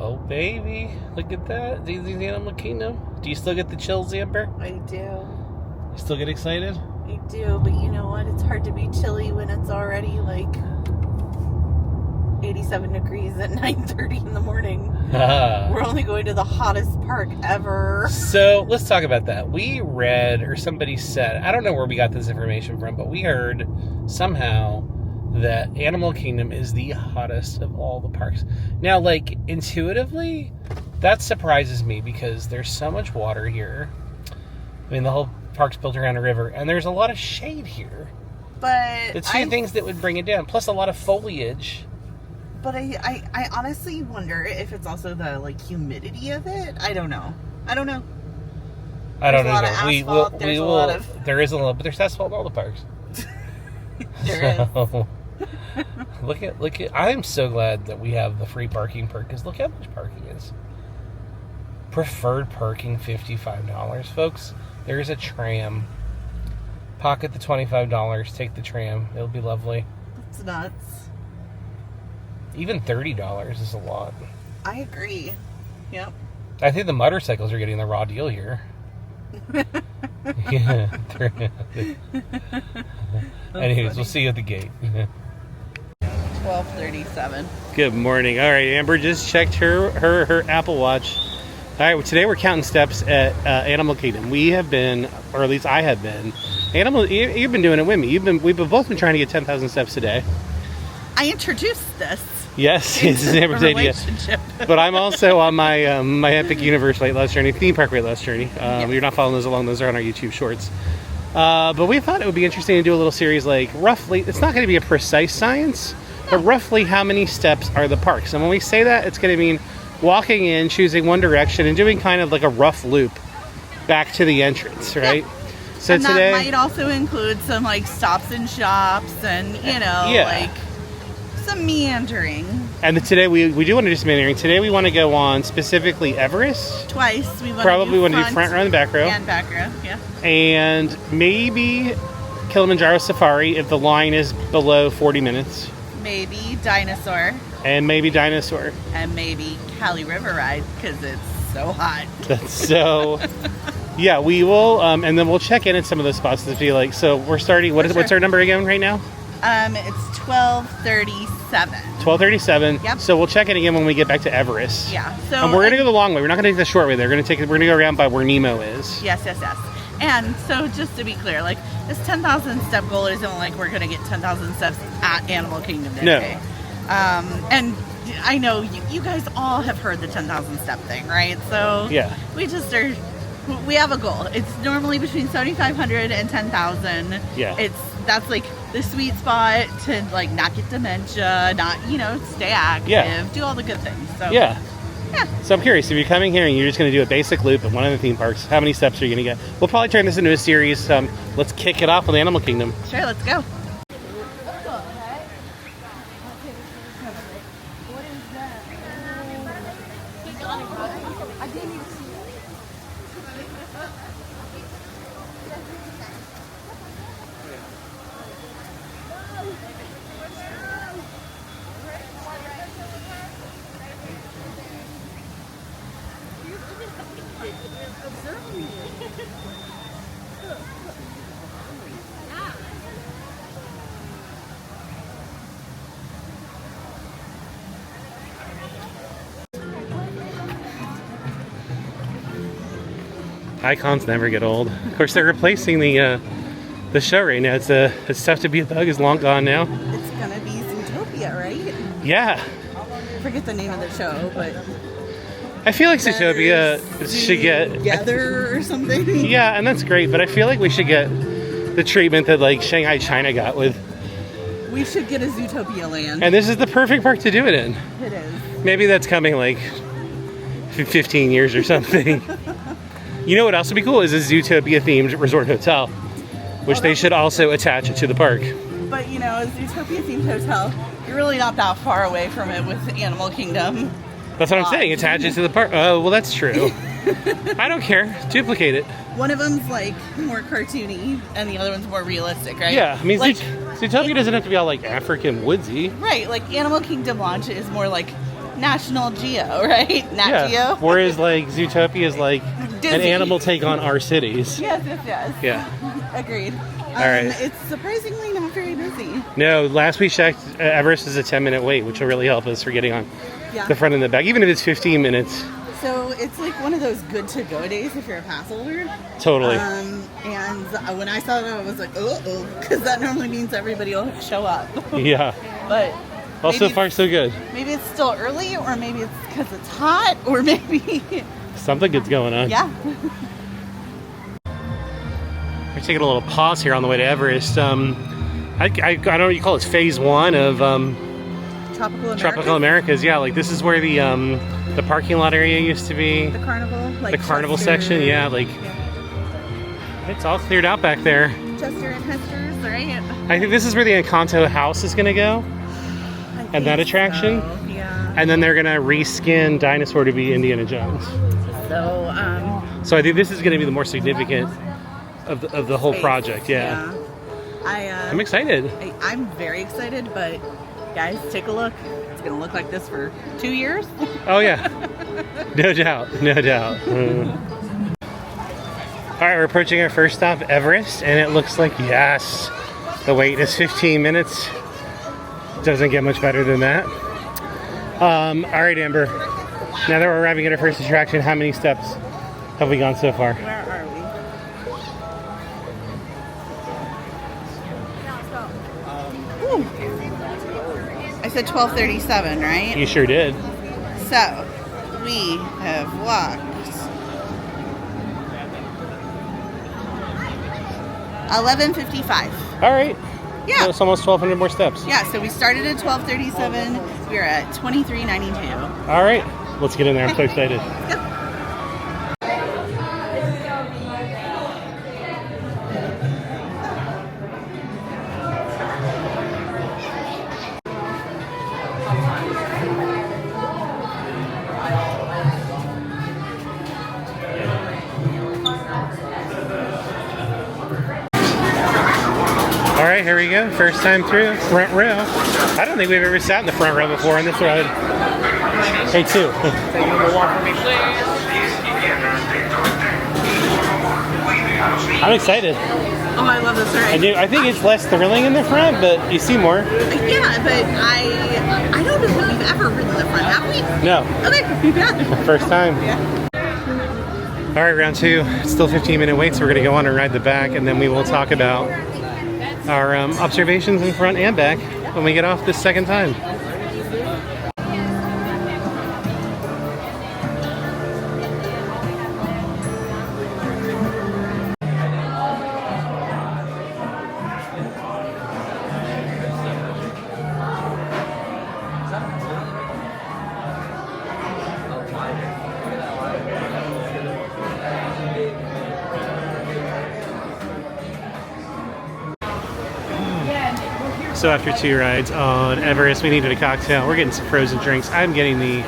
Oh, baby. Look at that. Disney's Animal Kingdom. Do you still get the chills, Amber? I do. You still get excited? I do, but you know what? It's hard to be chilly when it's already like 87 degrees at 9:30 in the morning. We're only going to the hottest park ever. So let's talk about that. We read, or somebody said, I don't know where we got this information from, but we heard somehow that Animal Kingdom is the hottest of all the parks. Now, like, intuitively, that surprises me because there's so much water here. I mean, the whole park's built around a river, and there's a lot of shade here. But the two things that would bring it down, plus a lot of foliage. But I honestly wonder if it's also the, like, humidity of it. I don't know. I don't know. There is a little, but there's asphalt in all the parks. There is. Look at. I'm so glad that we have the free parking perk, because look how much parking is. Preferred parking, $55, folks. There's a tram. Pocket the $25. Take the tram. It'll be lovely. It's nuts. Even $30 is a lot. I agree. Yep. I think the motorcycles are getting the raw deal here. Yeah. Anyways, we'll see you at the gate. 12:37. Good morning. All right, Amber just checked her Apple Watch. All right, well, today we're counting steps at Animal Kingdom. We have been, or at least I have been. You've been doing it with me. We've both been trying to get 10,000 steps a day. I introduced this. Yes, this is Amber's idea. But I'm also on my my Epic Universe weight loss journey, theme park weight loss journey. Yes. You're not following those along; those are on our YouTube Shorts. But we thought it would be interesting to do a little series, like roughly. It's not going to be a precise science, but roughly how many steps are the parks? And when we say that, it's going to mean walking in, choosing one direction, and doing kind of like a rough loop back to the entrance, right? Yeah. So and today that might also include some like stops and shops, and like some meandering. And today we do want to do some meandering. Today we want to go on specifically Everest. Twice. We probably want to do front row and back row. And back row, yeah. And maybe Kilimanjaro Safari if the line is below 40 minutes. Maybe Dinosaur. And maybe Dinosaur. And maybe Cali River Ride because it's so hot. So, yeah, we will, and then we'll check in at some of those spots to be like, so we're starting, what's our number again right now? It's 12:37. 12:37. Yep. So we'll check in again when we get back to Everest. Yeah. So and we're gonna go the long way. We're not gonna take the short way. We're gonna go around by where Nemo is. Yes. And so just to be clear, like this 10,000 step goal isn't like we're gonna get 10,000 steps at Animal Kingdom today. No. And I know you guys all have heard the 10,000 step thing, right? So yeah, we have a goal. It's normally between 7,500 and 10,000. Yeah. That's like the sweet spot to like not get dementia, not stay active, do all the good things. So yeah. So I'm curious, if you're coming here and you're just going to do a basic loop at one of the theme parks, how many steps are you going to get? We'll probably turn this into a series. Let's kick it off with Animal Kingdom. Sure, let's go. Icons never get old. Of course, they're replacing the show right now. It's Tough to Be a Bug is long gone now. It's gonna be Zootopia, right? Yeah. I forget the name of the show, but I feel like Zootopia should get together or something. Yeah, and that's great, but I feel like we should get the treatment that like Shanghai China got with. We should get a Zootopia land. And this is the perfect park to do it in. It is. Maybe that's coming like 15 years or something. You know what else would be cool is a Zootopia themed resort hotel, which they should also attach it to the park. But a Zootopia themed hotel, you're really not that far away from it with Animal Kingdom. That's what I'm saying. Attach it to the park. Oh, well, that's true. I don't care. Duplicate it. One of them's like more cartoony, and the other one's more realistic, right? Yeah, I mean, like, Zootopia doesn't have to be all like African woodsy. Right, like Animal Kingdom Launch is more like National Geo, right? Nat Geo. Whereas like Zootopia is like an Disney. animal take on our cities. Yes. Yeah. Agreed. All right. It's surprisingly not very busy. No, last we checked, Everest is a 10-minute wait, which will really help us for getting on the front and the back, even if it's 15 minutes. So it's like one of those good to go days if you're a pass holder. Totally. And when I saw that, I was like, oh, because that normally means everybody will show up. Yeah. But well, so far so good. Maybe it's still early, or maybe it's because it's hot, or maybe something good's going on. Yeah. We're taking a little pause here on the way to Everest. I don't know what you call it, phase 1 of Tropical Americas. Yeah, like this is where the parking lot area used to be. The carnival, like the carnival Chester, section. Yeah, like it's all cleared out back there. Chester and Hester's, right? I think this is where the Encanto house is gonna go, and that attraction. So, yeah. And then they're gonna reskin Dinosaur to be Indiana Jones. So I think this is gonna be the more significant of the whole project. Yeah. I'm excited. I'm very excited, but guys, take a look. It's gonna look like this for 2 years. Oh yeah, no doubt. All right, we're approaching our first stop, Everest, and it looks like, yes, the wait is 15 minutes. Doesn't get much better than that. All right, Amber, now that we're arriving at our first attraction, how many steps have we gone so far? Where are we? I said 12:37, right? You sure did. So, we have walked 11:55. All right. Yeah. So it's almost 1,200 more steps. Yeah, so we started at 12:37. We're at 23:92. All right. Let's get in there. I'm so excited. Yep. All right, here we go. First time through, front row. I don't think we've ever sat in the front row before on this ride. Hey, two. Take number 1 for me, please. I'm excited. Oh, I love this ride. I think it's less thrilling in the front, but you see more. Yeah, but I don't know that we've ever ridden the front, have we? No. Okay, yeah. First time. Yeah. All right, round 2. It's still 15-minute wait, so we're going to go on and ride the back, and then we will talk about our observations in front and back when we get off this second time. So after 2 rides on Everest, we needed a cocktail. We're getting some frozen drinks. I'm getting the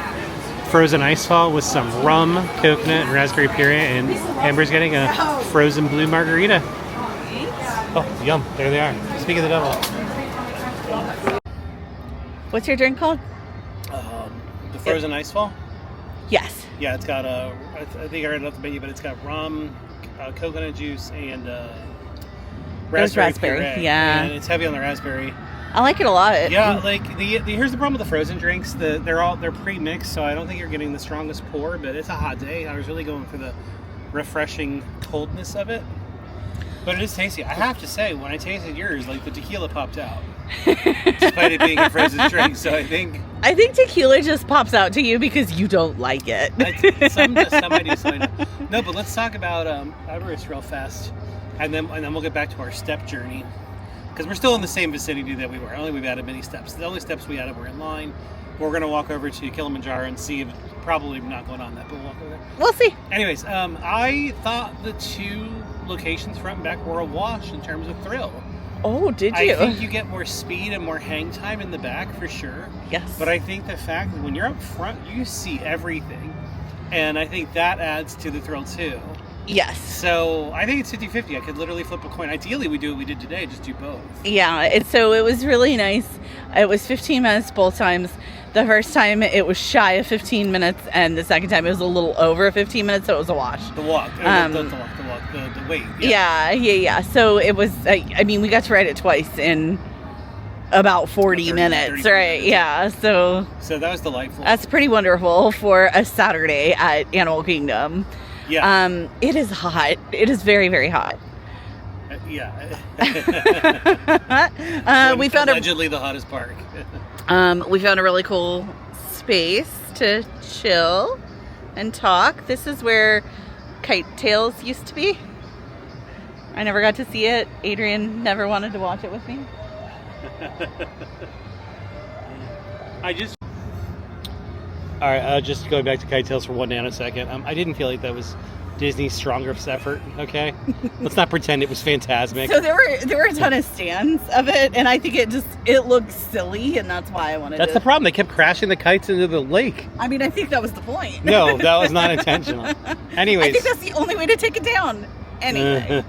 frozen ice fall with some rum, coconut, and raspberry puree, and Amber's getting a frozen blue margarita. Oh, yum. There they are. Speak of the devil. What's your drink called? The frozen ice fall? Yes. Yeah, it's got I think I read it off the menu, but it's got rum, coconut juice, and raspberry puree. Yeah. And it's heavy on the raspberry. I like it a lot. Yeah, like here's the problem with the frozen drinks. They're pre-mixed, so I don't think you're getting the strongest pour, but it's a hot day. I was really going for the refreshing coldness of it. But it is tasty. I have to say, when I tasted yours, like the tequila popped out. Despite it being a frozen drink, so I think tequila just pops out to you because you don't like it. some I do, some I don't. No, but let's talk about Everest real fast, and then we'll get back to our step journey, because we're still in the same vicinity that we were. Only we've added many steps. The only steps we added were in line. We're going to walk over to Kilimanjaro and see if probably not going on that, but we'll walk over there. We'll see. Anyways, I thought the 2 locations front and back were a wash in terms of thrill. Oh, did you? I think you get more speed and more hang time in the back for sure. Yes. But I think the fact that when you're up front, you see everything. And I think that adds to the thrill too. Yes. So I think it's 50-50. I could literally flip a coin. Ideally, we do what we did today, just do both. Yeah, so it was really nice. It was 15 minutes both times. The first time it was shy of 15 minutes, and the second time it was a little over 15 minutes, so it was a wash. The walk. The wait. Yeah. So it was, I mean, we got to ride it twice in about 40 minutes, right? Yeah, so that was delightful. That's pretty wonderful for a Saturday at Animal Kingdom. Yeah. It is hot. It is very, very hot. Yeah. We found allegedly the hottest park. We found a really cool space to chill and talk. This is where Kite Tails used to be. I never got to see it. Adrian never wanted to watch it with me. All right, just going back to Kite Tails for one nanosecond. I didn't feel like that was Disney's strongest effort. Okay, let's not pretend it was Fantasmic. So there were a ton of stands of it, and I think it looked silly, and that's why I wanted. That's the problem. They kept crashing the kites into the lake. I mean, I think that was the point. No, that was not intentional. Anyways, I think that's the only way to take it down. Anyway,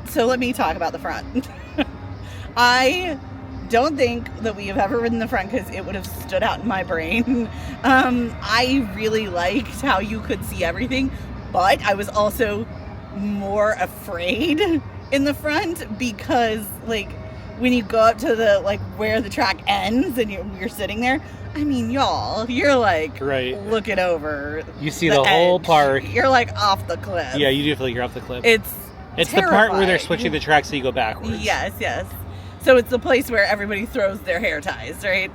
so let me talk about the front. I don't think that we have ever ridden the front because it would have stood out in my brain. I really liked how you could see everything, but I was also more afraid in the front because, like, when you go up to the, like, where the track ends and you're sitting there, I mean, y'all, you're like looking over. You see the whole park. You're like off the cliff. Yeah, you do feel like you're off the cliff. It's the part where they're switching the track so you go backwards. Yes. So it's the place where everybody throws their hair ties, right?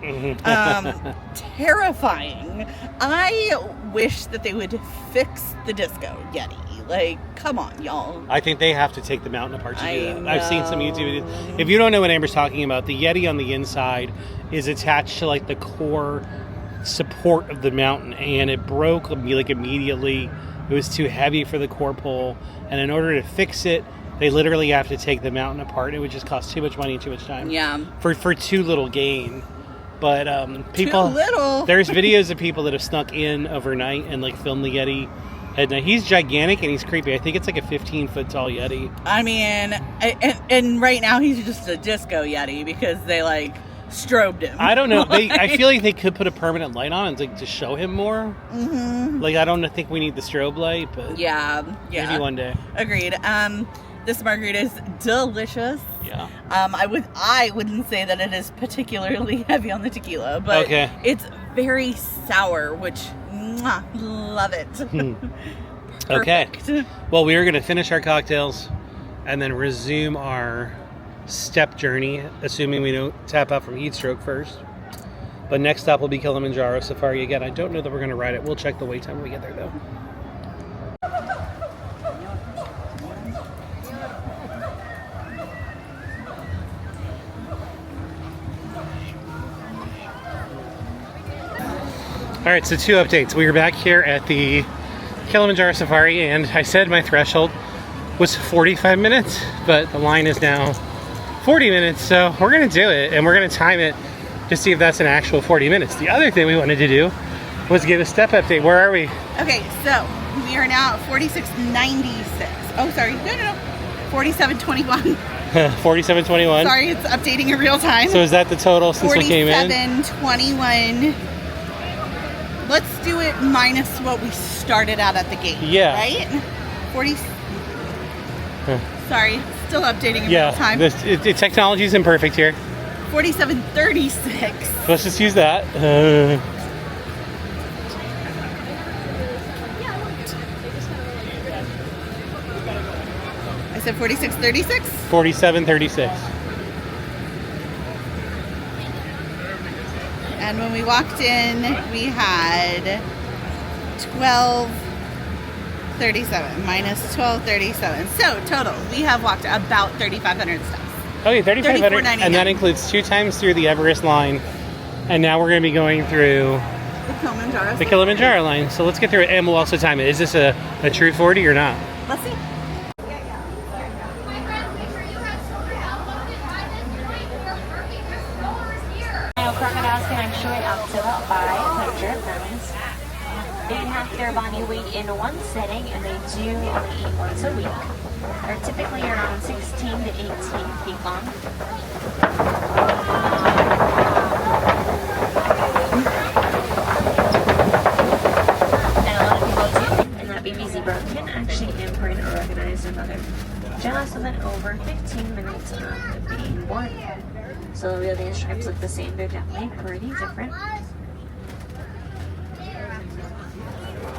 Terrifying. I wish that they would fix the disco Yeti. Like, come on, y'all. I think they have to take the mountain apart to do that. I've seen some YouTube videos. If you don't know what Amber's talking about, the Yeti on the inside is attached to, like, the core support of the mountain, and it broke, like, immediately. It was too heavy for the core pole, and in order to fix it, they literally have to take the mountain apart. It would just cost too much money and too much time. Yeah. For too little gain. But people, too little. There's videos of people that have snuck in overnight and, like, filmed the Yeti at night. He's gigantic and he's creepy. I think it's like a 15-foot tall Yeti. I mean, and right now he's just a disco Yeti because they, like, strobed him. I don't know. I feel like they could put a permanent light on and, like, to show him more. Mm-hmm. Like, I don't think we need the strobe light, but yeah, maybe one day. Agreed. This margarita is delicious. Yeah. I wouldn't say that it is particularly heavy on the tequila, but it's very sour, which love it. Okay. Well, we are going to finish our cocktails and then resume our step journey, assuming we don't tap out from heat stroke first. But next stop will be Kilimanjaro Safari again. I don't know that we're going to ride it. We'll check the wait time when we get there, though. All right, so 2 updates. We were back here at the Kilimanjaro Safari, and I said my threshold was 45 minutes, but the line is now 40 minutes, so we're going to do it, and we're going to time it to see if that's an actual 40 minutes. The other thing we wanted to do was give a step update. Where are we? Okay, so we are now at 4696. Oh, sorry. No. 4721. 4721. Sorry, it's updating in real time. So is that the total since we came in? 4721. Let's do it minus what we started out at the gate. Yeah. Right? 40. Sorry, still updating in real time. The technology is imperfect here. 4736. Let's just use that. I said 4636? 4736. And when we walked in, we had 1237 minus 1237. So total, we have walked about 3,500 steps. Okay, 3,500, and that includes 2 times through the Everest line, and now we're going to be going through the Kilimanjaro line. So let's get through it, and we'll also time it. Is this a true 40 or not? Let's see. Crocodiles can actually up to about 500 pounds. They have their body weight in one sitting, and they do only eat once a week. They're typically around 16 to 18 feet long. And a lot of people do, and that baby zebra can actually imprint or recognize their mother just within over 15 minutes of being born. So the wheelbase stripes look the same, they're definitely pretty different.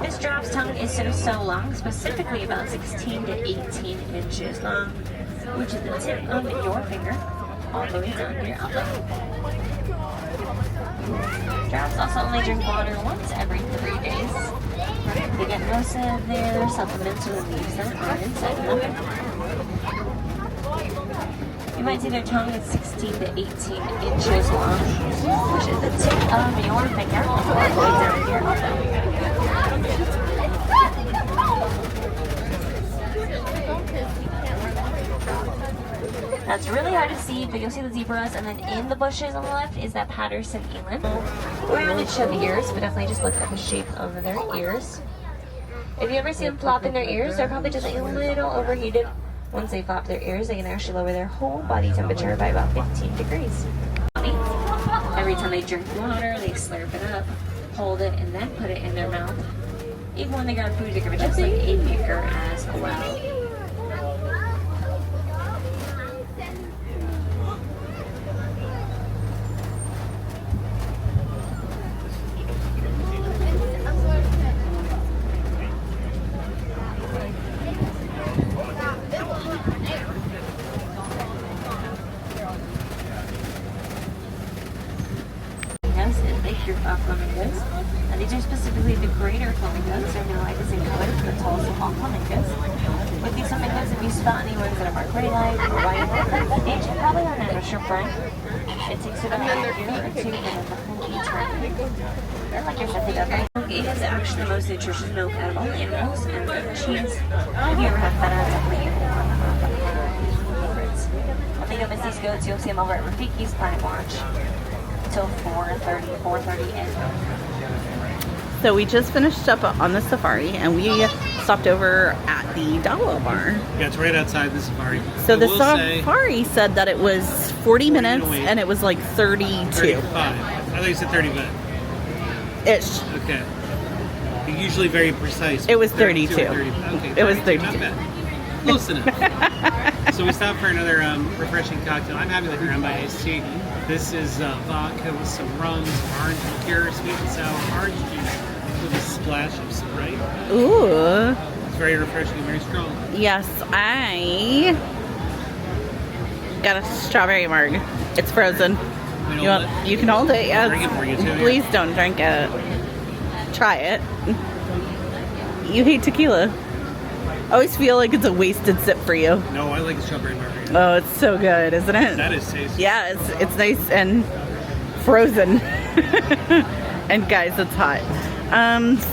This giraffe's tongue is so long, specifically about 16 to 18 inches long, which is the tip of your finger all the way down to your elbow. Giraffes also only drink water once every 3 days. They get most of their supplements from the leaves that are inside them. You might see their tongue is 16 to 18 inches long, which is the tip of your finger all the way down to your elbow. That's really hard to see, but you'll see the zebras, and then in the bushes on the left is that Patterson eland. We don't really show the ears, but definitely just look at the shape of their ears. If you ever see them flopping their ears, they're probably just a little overheated. Once they flop their ears, they can actually lower their whole body temperature by about 15 degrees. Every time they drink water, they slurp it up, hold it, and then put it in their mouth. Even when they grab food, they give it just like a beaker as well. Flamingos. And these are specifically the greater flamingos. They're no lights in color, the tall small flamingos. With these flamingos, if you spot any ones that are more gray light or white, they should probably are an initial burn. It takes about a year or two for them to fully turn. They're like your Fluffy Duck. It is actually the most nutritious milk out of all animals, and the cheese. If you ever have feta, definitely one of my favorites. When they go miss these goats, you'll see them over at Rafiki's Planet Watch till 4:30 a.m. So we just finished up on the safari, and we stopped over at the Dawa bar. Yeah, it's right outside the safari. So the safari said that it was 40 minutes, and it was like 32. 35. I thought you said 30 minutes. Ish. Okay. You're usually very precise. It was 32. 30. Okay. It was 32. Not bad. Close enough. So we stopped for another refreshing cocktail. I'm having the Karamba iced tea. This is vodka with some rum, some orange liqueur, sweet and sour orange juice with a splash of Sprite. Ooh. It's very refreshing, very strong. Yes, I got a strawberry marg. It's frozen. You can hold it, yeah. I'll drink it for you too. Please don't drink it. Try it. You hate tequila. I always feel like it's a wasted sip for you. No, I like the strawberry margarita. Oh, it's so good, isn't it? That is tasty. Yeah, it's nice and frozen. And guys, it's hot.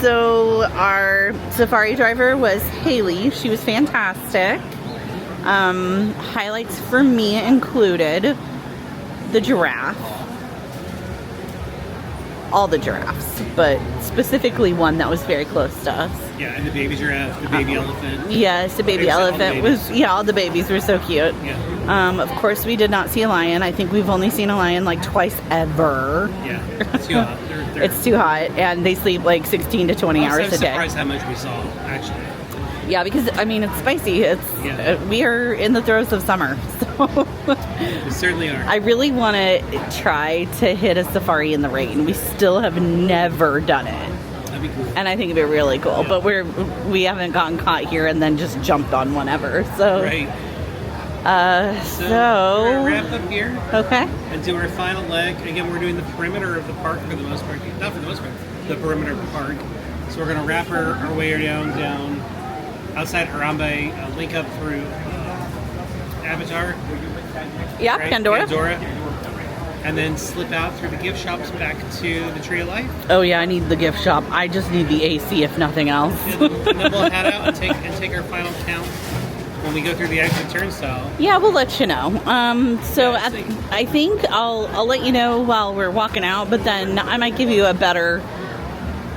So our safari driver was Haley. She was fantastic. Highlights for me included the giraffe. All the giraffes, but specifically one that was very close to us. Yeah, and the baby giraffe, the baby elephant. Yes, the baby elephant was, yeah, all the babies were so cute. Yeah. Of course, we did not see a lion. I think we've only seen a lion like twice ever. Yeah, it's too hot. It's too hot, and they sleep like 16 to 20 hours a day. I'm surprised how much we saw, actually. Yeah, because, I mean, it's spicy. We are in the throes of summer, so... We certainly are. I really want to try to hit a safari in the rain. We still have never done it. That'd be cool. And I think it'd be really cool. Yeah. But we haven't gotten caught here and then just jumped on one ever. So right. So we're gonna wrap up here. Okay. And do our final leg. Again, we're doing the perimeter of the park for the most part. Not for the most part. The perimeter of the park. So we're gonna wrap our way down outside Harambe, link up through Avatar. Yeah, right? Pandora. And then slip out through the gift shops back to the Tree of Life. Oh yeah, I need the gift shop. I just need the AC if nothing else. And then we'll head out and take our final count when we go through the exit turnstile. Yeah, we'll let you know. I think I'll let you know while we're walking out, but then I might give you a better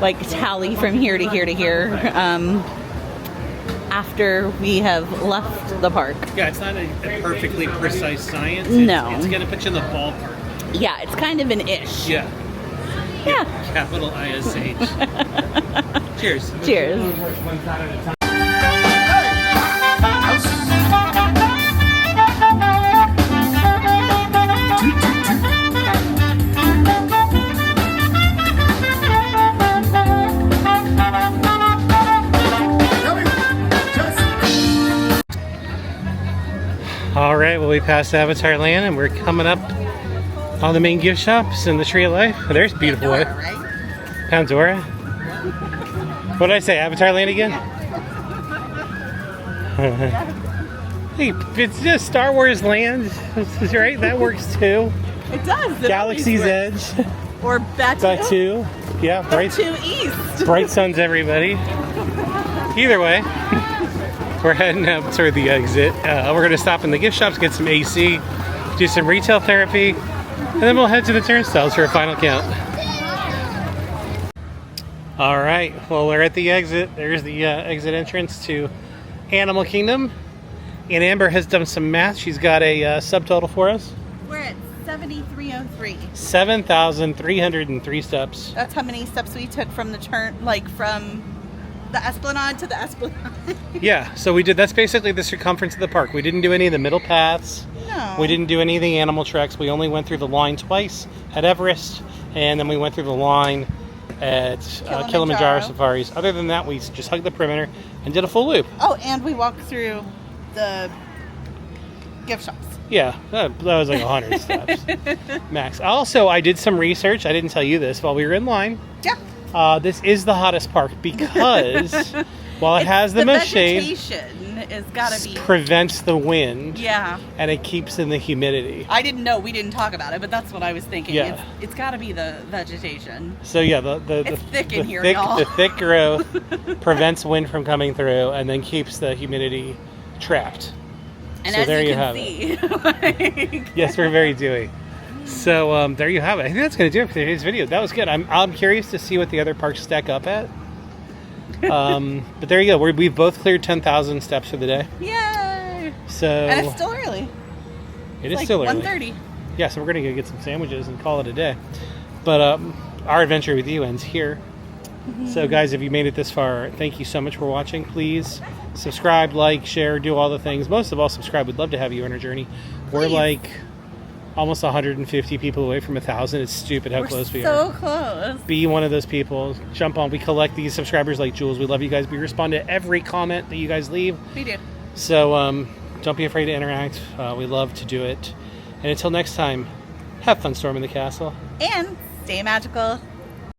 like tally from here to here to here after we have left the park. Yeah, it's not a perfectly precise science. No. It's going to put you in the ballpark. Yeah, it's kind of an ish. Yeah. Yeah. Capital ISH. Cheers. Cheers. All right, well, we passed Avatar Land and we're coming up on the main gift shops and the Tree of Life. Oh, there's a beautiful way. Right? Pandora? What did I say? Avatar Land again? Hey, it's just Star Wars Land, right? That works too. It does. It Galaxy's always works. Edge. Or Batu. Yeah, bright, Batu East. bright suns, everybody. Either way, we're heading up toward the exit. We're going to stop in the gift shops, get some AC, do some retail therapy, and then we'll head to the turnstiles for a final count. All right, well, we're at the exit. There's the exit entrance to Animal Kingdom. And Amber has done some math. She's got a subtotal for us. We're at 7,303. 7,303 steps. That's how many steps we took from the turn, like from the Esplanade to the Esplanade. Yeah, so we did. That's basically the circumference of the park. We didn't do any of the middle paths. No. We didn't do any of the animal treks. We only went through the line twice at Everest, and then we went through the line at Kilimanjaro Safaris. Other than that, we just hugged the perimeter and did a full loop. Oh, and we walked through the gift shops. Yeah, that was like 100 steps max. Also, I did some research. I didn't tell you this while we were in line. Yeah. This is the hottest park because while it has the most shade, vegetation is gotta be prevents the wind. Yeah. And it keeps in the humidity. I didn't know. We didn't talk about it, but that's what I was thinking. Yeah. It's gotta be the vegetation. So yeah, It's thick in here, y'all. The thick growth prevents wind from coming through and then keeps the humidity trapped. And so as there you have can it. see, Yes, we're very dewy. So there you have it. I think that's going to do it for today's video. That was good. I'm curious to see what the other parks stack up at. But there you go. We've both cleared 10,000 steps for the day. Yay! So And it's still early. It is like still early. 1:30. Yeah, so we're going to go get some sandwiches and call it a day. But our adventure with you ends here. So guys, if you made it this far, thank you so much for watching. Please subscribe, like, share, do all the things. Most of all, subscribe. We'd love to have you on our journey. We're like almost 150 people away from 1,000. It's stupid how close we are. So close. Be one of those people. Jump on. We collect these subscribers like Jules. We love you guys. We respond to every comment that you guys leave. We do. So don't be afraid to interact. We love to do it. And until next time, have fun storming the castle. And stay magical.